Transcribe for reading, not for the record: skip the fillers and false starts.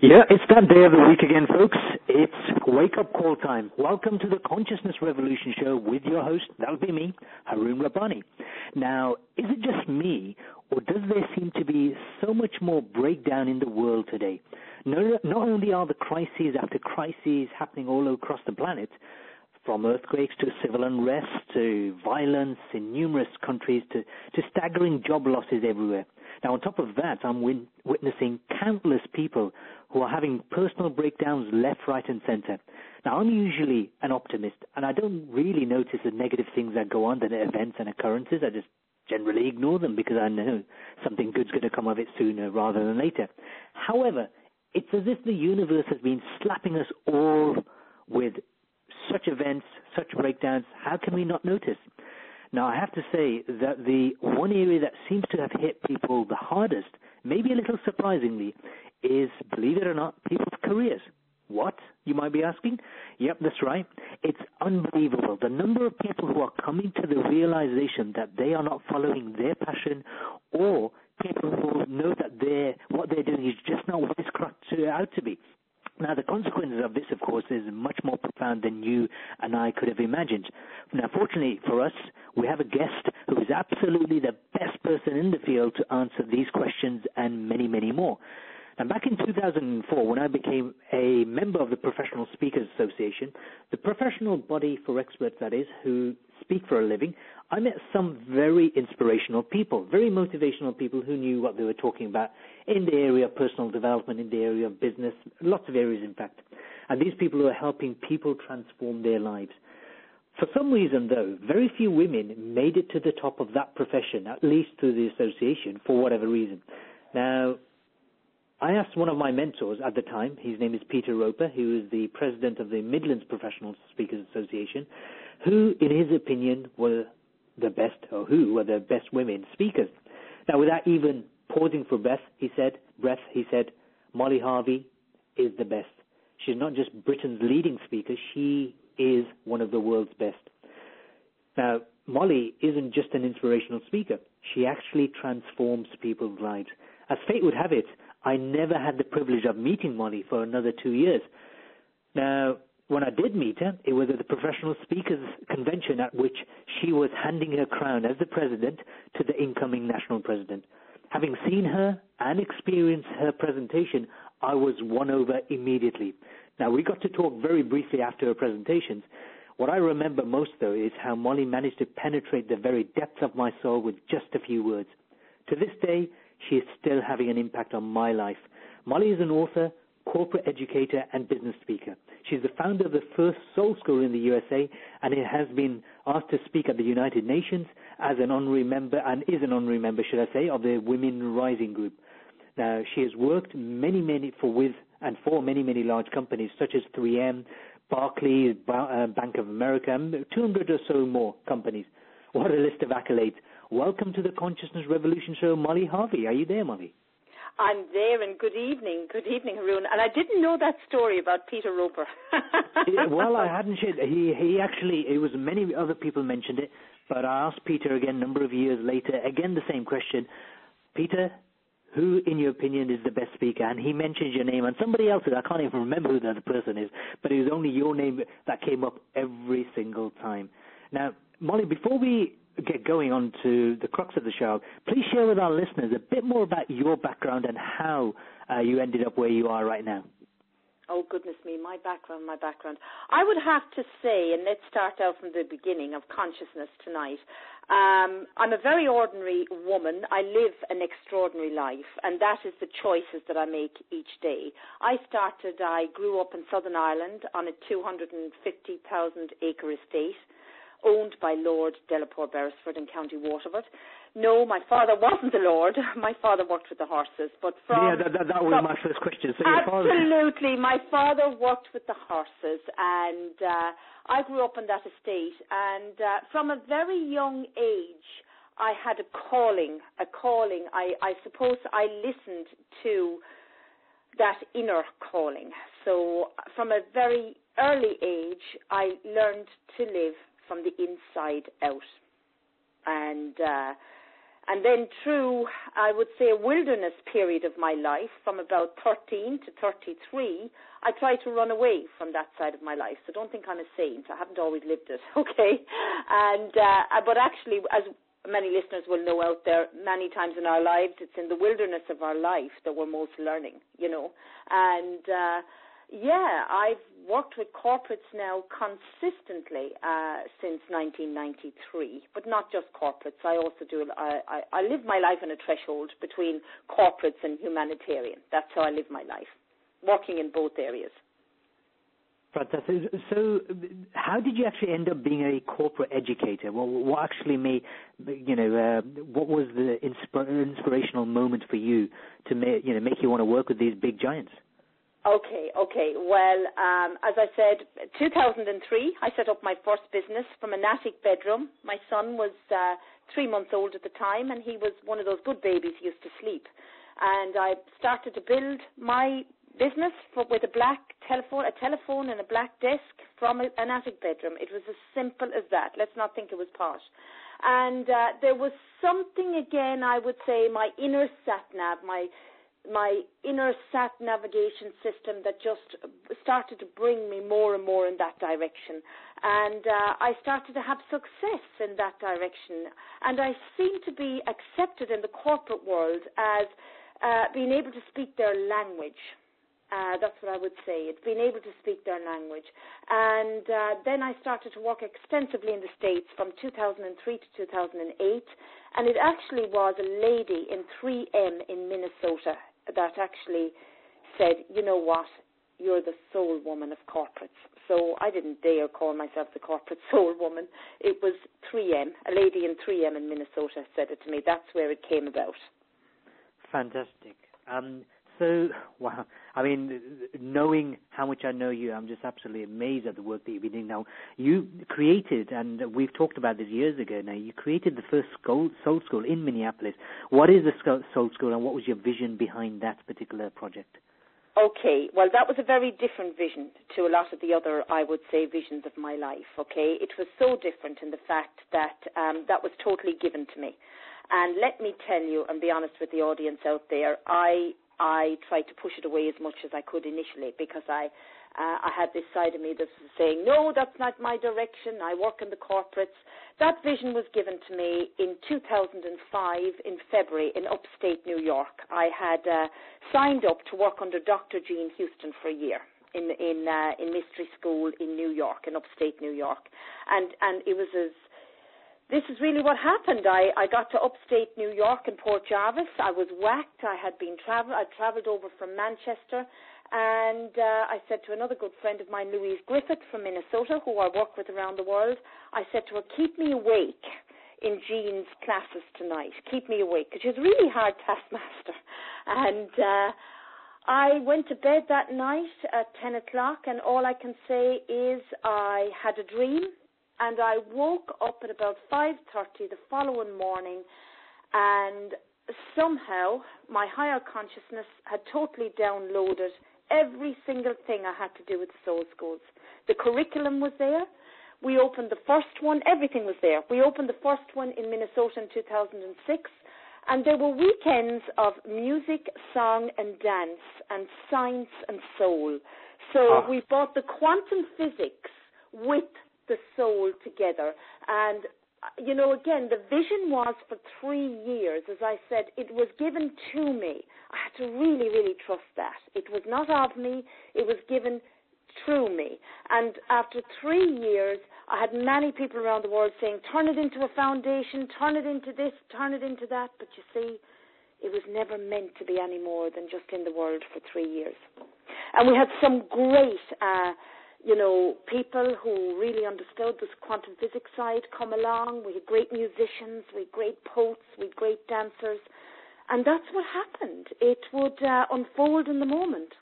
Yeah, it's that day of the week again, folks. It's wake-up call time. Welcome to the Consciousness Revolution show with your host, that'll be me, Haroon Rabbani. Now, is it just me, or does there seem to be so much more breakdown in the world today? Not only are the crises after crises happening all across the planet, from earthquakes to civil unrest to violence in numerous countries to staggering job losses everywhere. Now, on top of that, I'm witnessing countless people who are having personal breakdowns left, right, and center. Now, I'm usually an optimist, and I don't really notice the negative things that go on, the events and occurrences. I just generally ignore them because I know something good's going to come of it sooner rather than later. However, it's as if the universe has been slapping us all with such events, such breakdowns. How can we not notice? Now, I have to say that the one area that seems to have hit people the hardest, maybe a little surprisingly, is, believe it or not, people's careers. What, you might be asking? Yep, that's right. It's unbelievable. The number of people who are coming to the realization that they are not following their passion, or people who know that what they're doing is just not what it's cracked out to be. Now, the consequences of this, of course, is much more profound than you and I could have imagined. Now, fortunately for us, we have a guest who is absolutely the best person in the field to answer these questions and many, many more. Now, back in 2004, when I became a member of the Professional Speakers Association, the professional body for experts, that is, who speak for a living, I met some very inspirational people, very motivational people who knew what they were talking about in the area of personal development, in the area of business, lots of areas, in fact. And these people were helping people transform their lives. For some reason, though, very few women made it to the top of that profession, at least through the association, for whatever reason. Now, I asked one of my mentors at the time, his name is Peter Roper, who is the president of the Midlands Professional Speakers Association, who, in his opinion, were the best, or who were the best women speakers. Now, without even pausing for breath, he said, Molly Harvey is the best. She's not just Britain's leading speaker, she is one of the world's best. Now, Molly isn't just an inspirational speaker. She actually transforms people's lives. As fate would have it, I never had the privilege of meeting Molly for another 2 years. Now, when I did meet her, it was at the Professional Speakers Convention at which she was handing her crown as the president to the incoming national president. Having seen her and experienced her presentation, I was won over immediately. Now, we got to talk very briefly after her presentations. What I remember most, though, is how Molly managed to penetrate the very depths of my soul with just a few words. To this day, she is still having an impact on my life. Molly is an author, corporate educator, and business speaker. She's the founder of the first soul school in the USA, and it has been asked to speak at the United Nations as an honorary member, and is an honorary member, should I say, of the Women Rising Group. Now, she has worked for many large companies such as 3M, Barclays, Bank of America, and 200 or so more companies. What a list of accolades. Welcome to the Consciousness Revolution show, Molly Harvey. Are you there, Molly? I'm there, and good evening, Haroon. And I didn't know that story about Peter Roper. Well, I hadn't shared. He actually, it was many other people mentioned it, but I asked Peter again a number of years later, again the same question. Peter, who, in your opinion, is the best speaker? And he mentioned your name, and somebody else's. I can't even remember who the other person is, but it was only your name that came up every single time. Now, Molly, before we get going on to the crux of the show, please share with our listeners a bit more about your background and how you ended up where you are right now. Oh, goodness me, my background. I would have to say, and let's start out from the beginning of consciousness tonight, I'm a very ordinary woman. I live an extraordinary life, and that is the choices that I make each day. I grew up in Southern Ireland on a 250,000-acre estate, owned by Lord Delaporte Beresford in County Waterford. No, my father wasn't a lord. My father worked with the horses. But that was my first question. So absolutely, my father worked with the horses, and I grew up on that estate. And from a very young age, I had a calling. I suppose I listened to that inner calling. So from a very early age, I learned to live from the inside out. And And then through, I would say, a wilderness period of my life, from about 13 to 33, I tried to run away from that side of my life. So don't think I'm a saint. I haven't always lived it, okay? And but actually, as many listeners will know out there, many times in our lives, it's in the wilderness of our life that we're most learning, you know. And I've worked with corporates now consistently since 1993, but not just corporates. I also do. I live my life on a threshold between corporates and humanitarian. That's how I live my life, working in both areas. Fantastic. So, how did you actually end up being a corporate educator? Well, what actually made, what was the inspirational moment for you to make you want to work with these big giants? Okay. Well, as I said, 2003, I set up my first business from an attic bedroom. My son was 3 months old at the time, and he was one of those good babies who used to sleep. And I started to build my business with a telephone and a black desk from an attic bedroom. It was as simple as that. Let's not think it was posh. And there was something, again, I would say, my inner sat-nav, my inner sat navigation system that just started to bring me more and more in that direction. And I started to have success in that direction. And I seem to be accepted in the corporate world as being able to speak their language. That's what I would say. It's being able to speak their language. And then I started to work extensively in the States from 2003 to 2008. And it actually was a lady in 3M in Minnesota that actually said, you know what, you're the soul woman of corporates. So I didn't dare call myself the corporate soul woman. It was 3M, a lady in 3M in Minnesota said it to me. That's where it came about. Fantastic. So, wow, I mean, knowing how much I know you, I'm just absolutely amazed at the work that you've been doing now. You created, and we've talked about this years ago now, you created the first Soul School in Minneapolis. What is the Soul School, and what was your vision behind that particular project? Okay, well, that was a very different vision to a lot of the other, I would say, visions of my life, okay? It was so different in the fact that that was totally given to me. And let me tell you, and be honest with the audience out there, I tried to push it away as much as I could initially because I had this side of me that was saying, no, that's not my direction. I work in the corporates. That vision was given to me in 2005 in February in upstate New York. I had signed up to work under Dr. Jean Houston for a year in mystery school in New York, in upstate New York. And it was this is really what happened. I got to upstate New York in Port Jarvis. I was whacked. I traveled over from Manchester, and I said to another good friend of mine, Louise Griffith from Minnesota, who I work with around the world, I said to her, keep me awake in Jean's classes tonight. Keep me awake, because she's a really hard taskmaster. And I went to bed that night at 10 o'clock, and all I can say is I had a dream. And I woke up at about 5:30 the following morning, and somehow my higher consciousness had totally downloaded every single thing I had to do with the Soul Schools. The curriculum was there. We opened the first one. Everything was there. We opened the first one in Minnesota in 2006, and there were weekends of music, song, and dance, and science and soul. So we brought the quantum physics with the soul together. And, again, the vision was for 3 years. As I said, it was given to me. I had to really, really trust that. It was not of me. It was given through me. And after 3 years, I had many people around the world saying, turn it into a foundation, turn it into this, turn it into that. But you see, it was never meant to be any more than just in the world for 3 years. And we had some great people who really understood this quantum physics side come along. We had great musicians, we had great poets, we had great dancers. And that's what happened. It would unfold in the moment.